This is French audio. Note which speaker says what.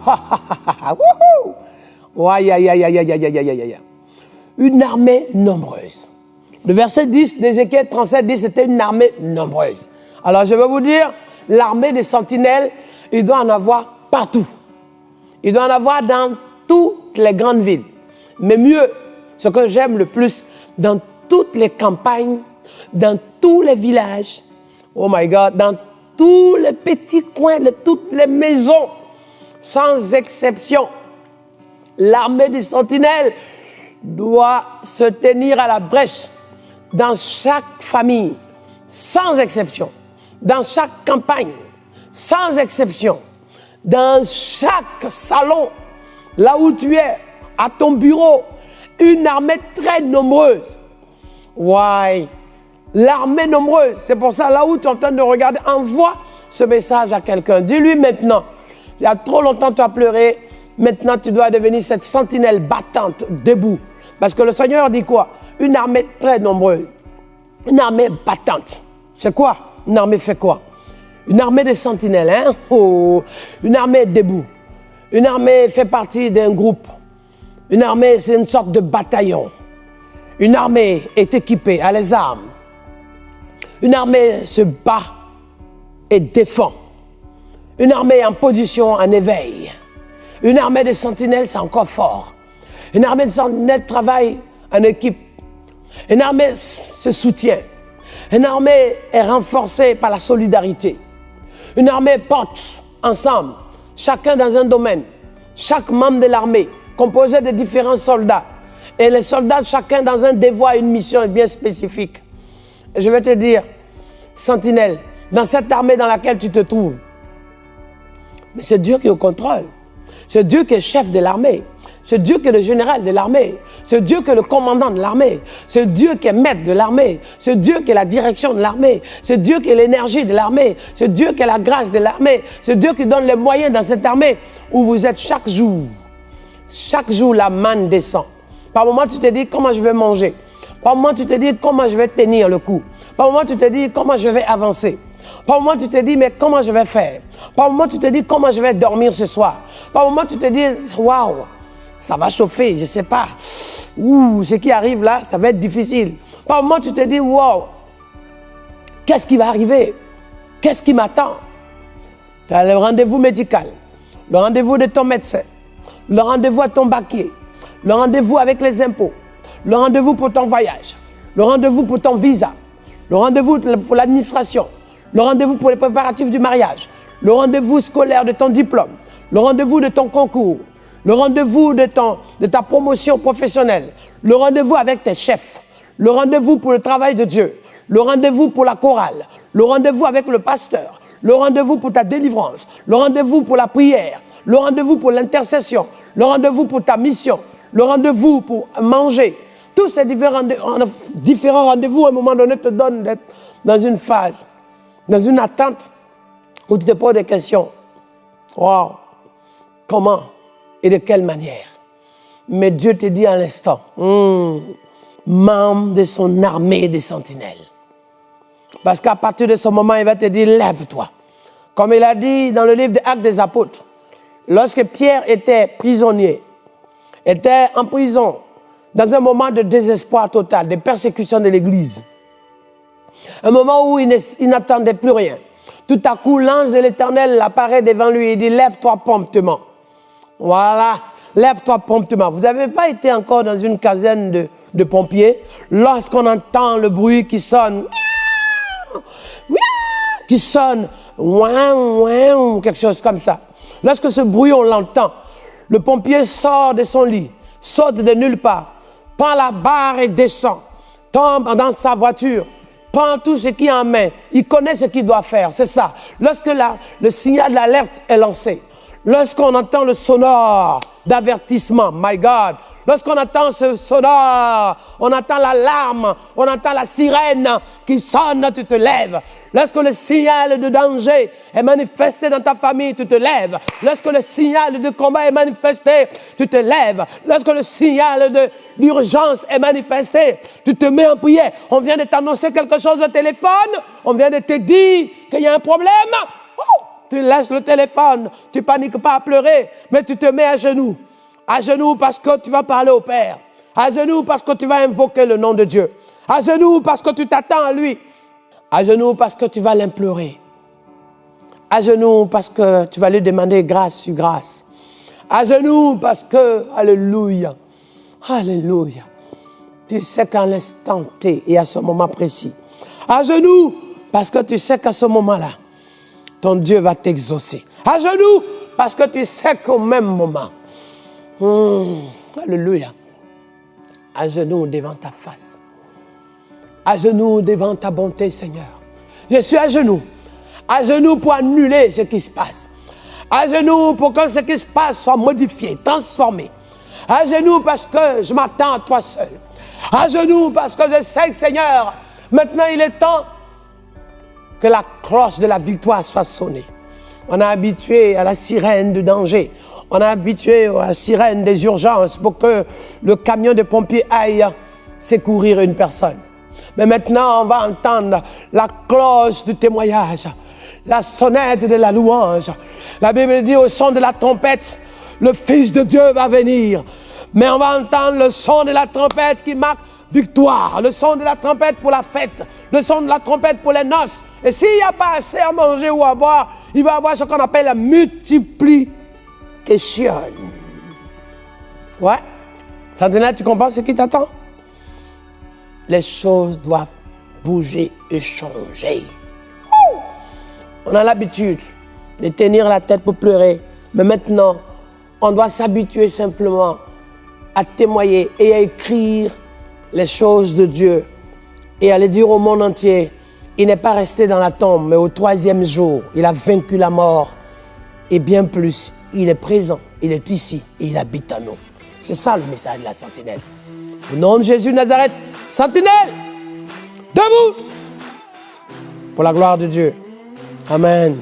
Speaker 1: Wouhou! Aïe, aïe, aïe, aïe, aïe, aïe, aïe, aïe, aïe. Une armée nombreuse. Le verset 10 d'Ézéchiel 37 dit c'était une armée nombreuse. Alors je vais vous dire, l'armée des sentinelles, il doit en avoir partout. Il doit en avoir dans toutes les grandes villes. Mais mieux, ce que j'aime le plus, dans toutes les campagnes, dans tous les villages, oh my God, dans tous les petits coins de toutes les maisons, sans exception, l'armée des sentinelles doit se tenir à la brèche dans chaque famille, sans exception, dans chaque campagne, sans exception, dans chaque salon, là où tu es, à ton bureau, une armée très nombreuse. Ouais, l'armée nombreuse, c'est pour ça, là où tu es en train de regarder, envoie ce message à quelqu'un. Dis-lui maintenant, il y a trop longtemps tu as pleuré, maintenant tu dois devenir cette sentinelle battante, debout. Parce que le Seigneur dit quoi? Une armée très nombreuse, une armée battante. C'est quoi? Une armée fait quoi? Une armée de sentinelles, hein? Oh, une armée debout. Une armée fait partie d'un groupe. Une armée, c'est une sorte de bataillon. Une armée est équipée à les armes. Une armée se bat et défend. Une armée en position, en éveil. Une armée de sentinelles, c'est encore fort. Une armée de sentinelles travaille en équipe. Une armée se soutient. Une armée est renforcée par la solidarité. Une armée porte ensemble, chacun dans un domaine, chaque membre de l'armée, composé de différents soldats. Et les soldats, chacun dans un devoir, une mission bien spécifique. Et je vais te dire, sentinelle, dans cette armée dans laquelle tu te trouves, mais c'est Dieu qui est au contrôle. C'est Dieu qui est chef de l'armée. C'est Dieu qui est le général de l'armée. C'est Dieu qui est le commandant de l'armée. C'est Dieu qui est maître de l'armée. C'est Dieu qui est la direction de l'armée. C'est Dieu qui est l'énergie de l'armée. C'est Dieu qui est la grâce de l'armée. C'est Dieu qui donne les moyens dans cette armée où vous êtes chaque jour. Chaque jour, la manne descend. Par moment, tu te dis comment je vais manger. Par moment, tu te dis comment je vais tenir le coup. Par moment, tu te dis comment je vais avancer. Par moment, tu te dis mais comment je vais faire. Par moment, tu te dis comment je vais dormir ce soir. Par moment, tu te dis waouh. Ça va chauffer, je ne sais pas. Ouh, ce qui arrive là, ça va être difficile. Par moment, tu te dis, wow, qu'est-ce qui va arriver? Qu'est-ce qui m'attend? Tu as le rendez-vous médical, le rendez-vous de ton médecin, le rendez-vous à ton banquier, le rendez-vous avec les impôts, le rendez-vous pour ton voyage, le rendez-vous pour ton visa, le rendez-vous pour l'administration, le rendez-vous pour les préparatifs du mariage, le rendez-vous scolaire de ton diplôme, le rendez-vous de ton concours, le rendez-vous de ta promotion professionnelle, le rendez-vous avec tes chefs, le rendez-vous pour le travail de Dieu, le rendez-vous pour la chorale, le rendez-vous avec le pasteur, le rendez-vous pour ta délivrance, le rendez-vous pour la prière, le rendez-vous pour l'intercession, le rendez-vous pour ta mission, le rendez-vous pour manger. Tous ces différents rendez-vous, à un moment donné, te donnent d'être dans une phase, dans une attente où tu te poses des questions. Wow, comment et de quelle manière? Mais Dieu te dit à l'instant, membre de son armée des sentinelles. Parce qu'à partir de ce moment, il va te dire, lève-toi. Comme il a dit dans le livre des Actes des Apôtres, lorsque Pierre était prisonnier, était en prison, dans un moment de désespoir total, de persécution de l'Église, un moment où il n'attendait plus rien. Tout à coup, l'ange de l'Éternel apparaît devant lui et dit, lève-toi promptement. Voilà, lève-toi promptement. Vous n'avez pas été encore dans une caserne de pompiers lorsqu'on entend le bruit qui sonne, quelque chose comme ça. Lorsque ce bruit, on l'entend, le pompier sort de son lit, saute de nulle part, prend la barre et descend, tombe dans sa voiture, prend tout ce qui est en main. Il connaît ce qu'il doit faire, c'est ça. Lorsque le signal d'alerte est lancé, lorsqu'on entend le sonore d'avertissement, my God, lorsqu'on entend ce sonore, on entend l'alarme, on entend la sirène qui sonne, tu te lèves. Lorsque le signal de danger est manifesté dans ta famille, tu te lèves. Lorsque le signal de combat est manifesté, tu te lèves. Lorsque le signal d'urgence est manifesté, tu te mets en prière. On vient de t'annoncer quelque chose au téléphone, on vient de te dire qu'il y a un problème. Oh! tu laisses le téléphone, tu paniques pas à pleurer, mais tu te mets à genoux. À genoux parce que tu vas parler au Père. À genoux parce que tu vas invoquer le nom de Dieu. À genoux parce que tu t'attends à lui. À genoux parce que tu vas l'implorer. À genoux parce que tu vas lui demander grâce sur grâce. À genoux parce que, alléluia, alléluia, tu sais qu'à l'instant T et à ce moment précis. À genoux parce que tu sais qu'à ce moment-là, ton Dieu va t'exaucer. À genoux parce que tu sais qu'au même moment, alléluia, à genoux devant ta face. À genoux devant ta bonté, Seigneur. Je suis à genoux pour annuler ce qui se passe. À genoux pour que ce qui se passe soit modifié, transformé. À genoux parce que je m'attends à toi seul. À genoux parce que je sais que, Seigneur, maintenant il est temps que la cloche de la victoire soit sonnée. On a habitué à la sirène du danger. On a habitué à la sirène des urgences pour que le camion de pompiers aille secourir une personne. Mais maintenant, on va entendre la cloche du témoignage, la sonnette de la louange. La Bible dit au son de la trompette, le Fils de Dieu va venir. Mais on va entendre le son de la trompette qui marque victoire, le son de la trompette pour la fête, le son de la trompette pour les noces. Et s'il n'y a pas assez à manger ou à boire, il va y avoir ce qu'on appelle la multiplication. Ouais. Sentinelle, tu comprends ce qui t'attend? Les choses doivent bouger et changer. On a l'habitude de tenir la tête pour pleurer. Mais maintenant, on doit s'habituer simplement à témoigner et à écrire les choses de Dieu et à les dire au monde entier. Il n'est pas resté dans la tombe, mais au 3e jour, il a vaincu la mort. Et bien plus, il est présent, il est ici et il habite en nous. C'est ça le message de la sentinelle. Au nom de Jésus de Nazareth, sentinelle, debout pour la gloire de Dieu. Amen.